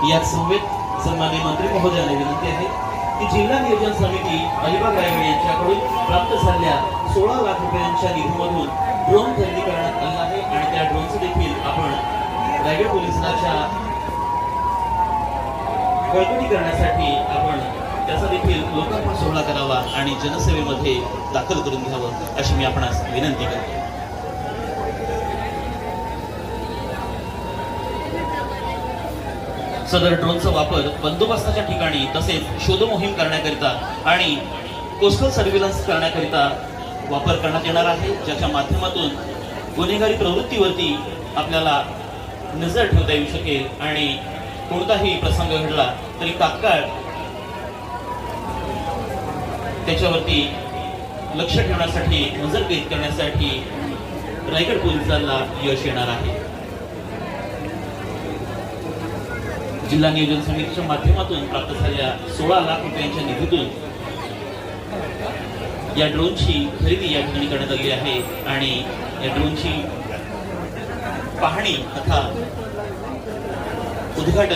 या समवेत सन्माननीय मंत्री महोदयांना विनंती आहे की जिल्हा नियोजन समिती अलिबाग रायगड यांच्याकडून प्राप्त झालेल्या 16 लाख रुपयांच्या निधीमधून ड्रोन खरेदी करण्यात आला आहे आणि त्या ड्रोनचं देखील आपण रायगड पोलीस दलाच्या बळकटी करण्यासाठी आपण त्याचा देखील लोकार्पण सोहळा करावा आणि जनसेवेमध्ये दाखल करून घ्यावं अशी मी आपणास विनंती करतो। सदर ड्रोनचा वापर बंदोबस्ताच्या ठिकाणी तसेच शोध मोहीम करण्याकरिता आणि कोस्टल सर्व्हिलन्स करण्याकरिता वापर करण्यात येणार आहे, ज्याच्या माध्यमातून गुन्हेगारी प्रवृत्तीवरती आपल्याला नजर ठेवता येऊ शकेल आणि कोणताही प्रसंग घडला तरी तात्काळ त्याच्यावरती लक्ष ठेवण्यासाठी नजर कैद करण्यासाठी रायगड पोलीस दलाला यश येणार आहे। जिल्हा नियोजन समितीच्या माध्यमातून प्राप्त झालेल्या 16 लाख रुपयांच्या निधीतून या ड्रोनची खरेदी या ठिकाणी करण्यात आली आहे आणि या ड्रोनची पाहणी तथा उद्घाटन